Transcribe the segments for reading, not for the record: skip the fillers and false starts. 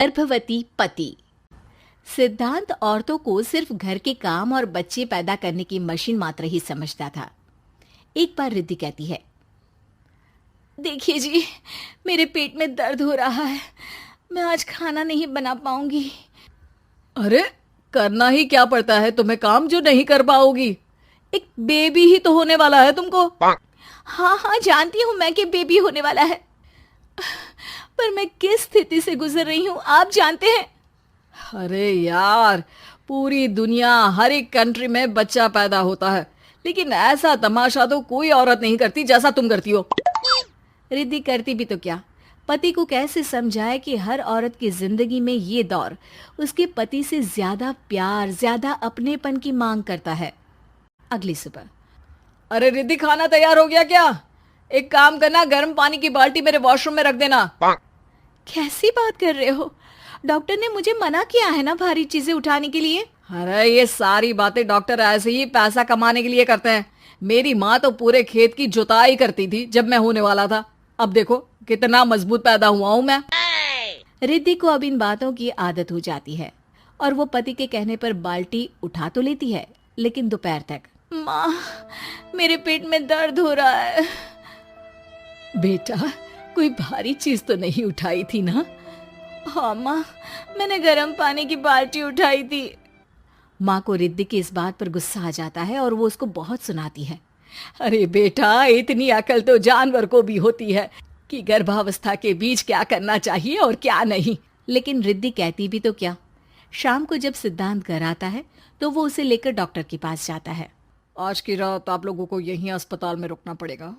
गर्भवती पति। सिद्धांत औरतों को सिर्फ घर के काम और बच्चे पैदा करने की मशीन मात्र ही समझता था। एक बार रिद्धि कहती है, देखिए जी, मेरे पेट में दर्द हो रहा है, मैं आज खाना नहीं बना पाऊंगी। अरे करना ही क्या पड़ता है तुम्हें काम जो नहीं कर पाओगी? एक बेबी ही तो होने वाला है तुमको। हाँ हाँ, जानती हूँ मैं कि बेबी होने वाला है, पर मैं किस स्थिति से गुजर रही हूँ आप जानते हैं। अरे यार, पूरी दुनिया हर एक कंट्री में बच्चा पैदा होता है, लेकिन ऐसा तमाशा तो कोई औरत नहीं करती जैसा तुम करती हो। रिद्धि करती भी तो क्या, पति को कैसे समझाए कि हर औरत की जिंदगी में ये दौर उसके पति से ज्यादा प्यार, ज्यादा अपनेपन की मांग करता है। अगली सुबह, अरे रिद्धि, खाना तैयार हो गया क्या? एक काम करना, गर्म पानी की बाल्टी मेरे वॉशरूम में रख देना। कैसी बात कर रहे हो? डॉक्टर ने मुझे मना किया है ना भारी चीजें उठाने के लिए। अरे ये सारी बातें डॉक्टर ऐसे ही पैसा कमाने के लिए करते हैं। मेरी माँ तो पूरे खेत की जुताई करती थी जब मैं होने वाला था। अब देखो कितना मजबूत पैदा हुआ हूँ मैं। रिद्धि को अब इन बातों की आदत हो जाती है और वो पति के कहने पर बाल्टी उठा तो लेती है, लेकिन दोपहर तक। माँ, मेरे पेट में दर्द हो रहा है। बेटा, कोई भारी चीज तो नहीं उठाई थी ना? हाँ माँ, मैंने गर्म पानी की बाल्टी उठाई थी। माँ को रिद्धि की इस बात पर गुस्सा आ जाता है और वो उसको बहुत सुनाती है। अरे बेटा, इतनी अकल तो जानवर को भी होती है कि गर्भावस्था के बीच क्या करना चाहिए और क्या नहीं। लेकिन रिद्धि कहती भी तो क्या। शाम को जब सिद्धांत घर आता है तो वो उसे लेकर डॉक्टर के पास जाता है। आज की रात आप लोगों को यहीं अस्पताल में रुकना पड़ेगा,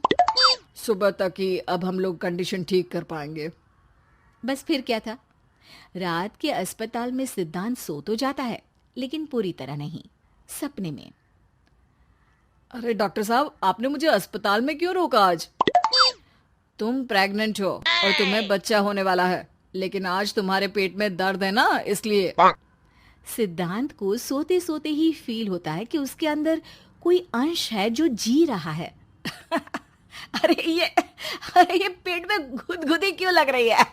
सुबह तक ही अब हम लोग कंडीशन ठीक कर पाएंगे। बस फिर क्या था, रात के अस्पताल में सिद्धांत सो तो जाता है, लेकिन पूरी तरह नहीं, सपने में। अरे डॉक्टर साहब, आपने मुझे अस्पताल में क्यों रोका आज? तुम प्रेग्नेंट हो और तुम्हें बच्चा होने वाला है, लेकिन आज तुम्हारे पेट में दर्द है ना, इसलिए। सिद्धांत को सोते सोते ही फील होता है कि उसके अंदर कोई अंश है जो जी रहा है। अरे ये पेट में गुदगुदी क्यों लग रही है?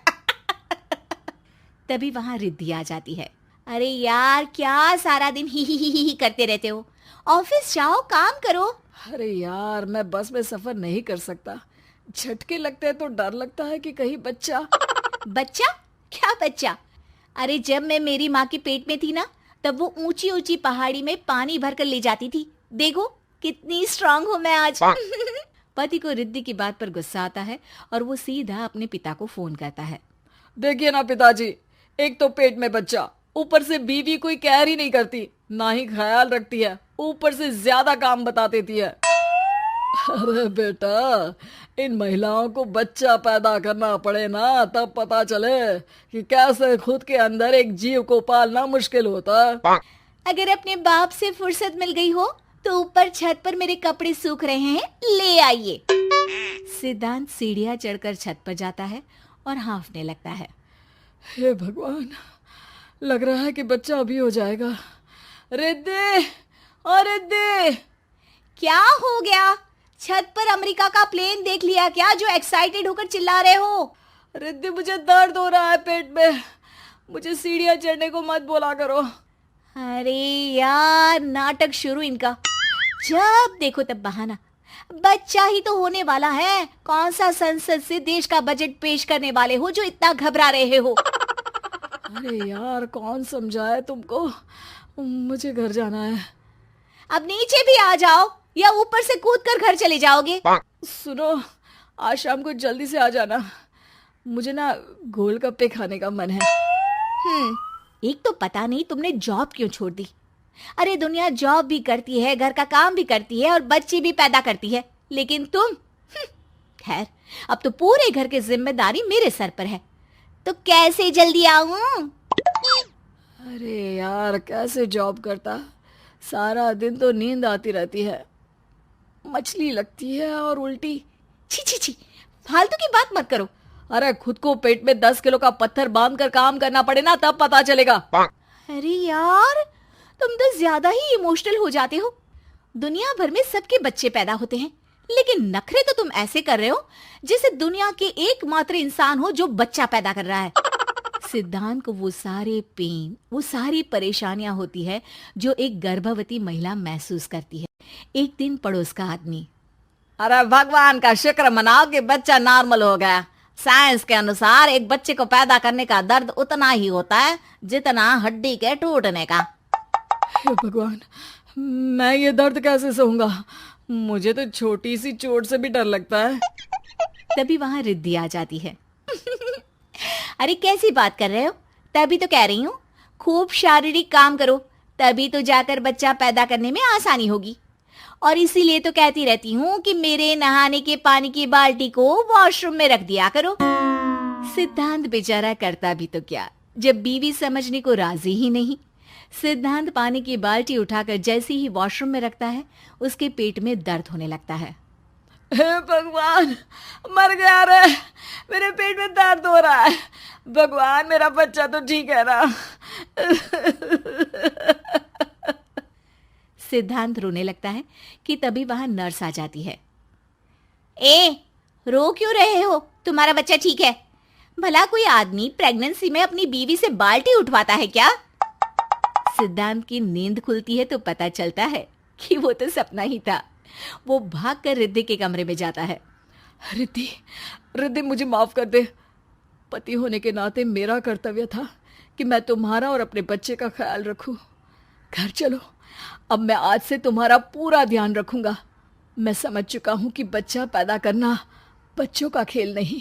तभी वहां रिद्धि आ जाती है। अरे यार, क्या सारा दिन ही करते रहते हो? ऑफिस जाओ, काम करो। अरे यार, मैं बस में सफर नहीं कर सकता। झटके लगते हैं तो डर लगता है कि कहीं बच्चा। बच्चा? क्या बच्चा? अरे जब मैं मेरी माँ के पेट में थी ना, तब वो ऊंची ऊंची पहाड़ी में पानी भर कर ले जाती थी। देखो कितनी स्ट्रांग हूँ मैं आज। पति को रिद्धि की बात पर गुस्सा आता है और वो सीधा अपने पिता को फोन करता है। देखिए ना पिताजी, एक तो पेट में बच्चा, ऊपर से बीवी कोई केयर ही नहीं करती, ना ही ख्याल रखती है, ऊपर से ज्यादा काम बता देती है। अरे बेटा, इन महिलाओं को बच्चा पैदा करना पड़े ना, तब पता चले कि कैसे खुद के अंदर एक जीव को पालना मुश्किल होता है। अगर अपने बाप से फुर्सत मिल गई हो तो ऊपर छत पर मेरे कपड़े सूख रहे हैं, ले आइए। सिद्धांत सीढ़ियां चढ़कर छत पर जाता है और हांफने लगता है। हे भगवान, लग रहा है कि बच्चा अभी हो जाएगा। रिद्धि, ओ रिद्धि! क्या हो गया? छत पर अमेरिका का प्लेन देख लिया क्या जो एक्साइटेड होकर चिल्ला रहे हो? रिद्धि, मुझे दर्द हो रहा है पेट में, मुझे सीढ़ियां चढ़ने को मत बोला करो। अरे यार, नाटक शुरू इनका, जब देखो तब बहाना। बच्चा ही तो होने वाला है, कौन सा संसद से देश का बजट पेश करने वाले हो जो इतना घबरा रहे हो? अरे यार, कौन समझाए तुमको, मुझे घर जाना है। अब नीचे भी आ जाओ या ऊपर से कूद कर घर चले जाओगे? सुनो, आज शाम को जल्दी से आ जाना, मुझे ना गोलगप्पे खाने का मन है। एक तो पता नहीं तुमने जॉब क्यों छोड़ दी। अरे दुनिया जॉब भी करती है, घर का काम भी करती है और बच्चे भी पैदा करती है, लेकिन तुम, खैर, अब तो पूरे घर की जिम्मेदारी मेरे सर पर है, तो कैसे जल्दी आऊं? अरे यार, कैसे जॉब करता, सारा दिन तो नींद आती रहती है, मछली लगती है और उल्टी। छी छी छी, फालतू की बात मत करो। अरे खुद को पेट में 10 किलो का पत्थर बांध कर काम करना पड़े ना, तब पता चलेगा। अरे यार, तुम तो ज्यादा ही इमोशनल हो जाते हो। दुनिया भर में सबके बच्चे पैदा होते हैं, लेकिन नखरे तो तुम ऐसे कर रहे हो जैसे दुनिया के एकमात्र इंसान हो जो बच्चा पैदा कर रहा है। सिद्धांत को वो सारे पेन, वो सारी परेशानियां होती है जो एक गर्भवती महिला महसूस करती है। एक दिन पड़ोस का आदमी, अरे भगवान का शुक्र मनाओ कि बच्चा नॉर्मल हो गया। साइंस के अनुसार एक बच्चे को पैदा करने का दर्द उतना ही होता है जितना हड्डी के टूटने का। हे भगवान, मैं ये दर्द कैसे सहूंगा? मुझे तो छोटी सी चोट से भी डर लगता है। तभी वहां रिद्धि आ जाती है। अरे कैसी बात कर रहे हो? तभी तो कह रही हूँ, खूब शारीरिक काम करो, तभी तो जाकर बच्चा पैदा करने में आसानी होगी। और इसीलिए तो कहती रहती हूँ कि मेरे नहाने के पानी की बाल्टी को वॉशरूम में रख दिया करो। सिद्धांत बेचारा करता भी तो क्या, जब बीवी समझने को राजी ही नहीं। सिद्धांत पानी की बाल्टी उठाकर जैसे ही वॉशरूम में रखता है, उसके पेट में दर्द होने लगता है। हे भगवान, मर गया रे, मेरे पेट में दर्द हो रहा है। भगवान, मेरा बच्चा तो ठीक है ना? सिद्धांत रोने लगता है कि तभी वहां नर्स आ जाती है। ए, रो क्यों रहे हो? तुम्हारा बच्चा ठीक है। भला कोई आदमी प्रेगनेंसी में अपनी बीवी से बाल्टी उठवाता है क्या? सिद्धांत की नींद खुलती है तो पता चलता है कि वो तो सपना ही था। वो भागकर रिद्धि के कमरे में जाता है। रिद्धि, रिद्धि, मुझे माफ कर दे। पति होने के नाते मेरा कर्तव्य था कि मैं तुम्हारा और अपने बच्चे का ख्याल रखूं। घर चलो, अब मैं आज से तुम्हारा पूरा ध्यान रखूंगा। मैं समझ चुका हूं कि बच्चा पैदा करना बच्चों का खेल नहीं,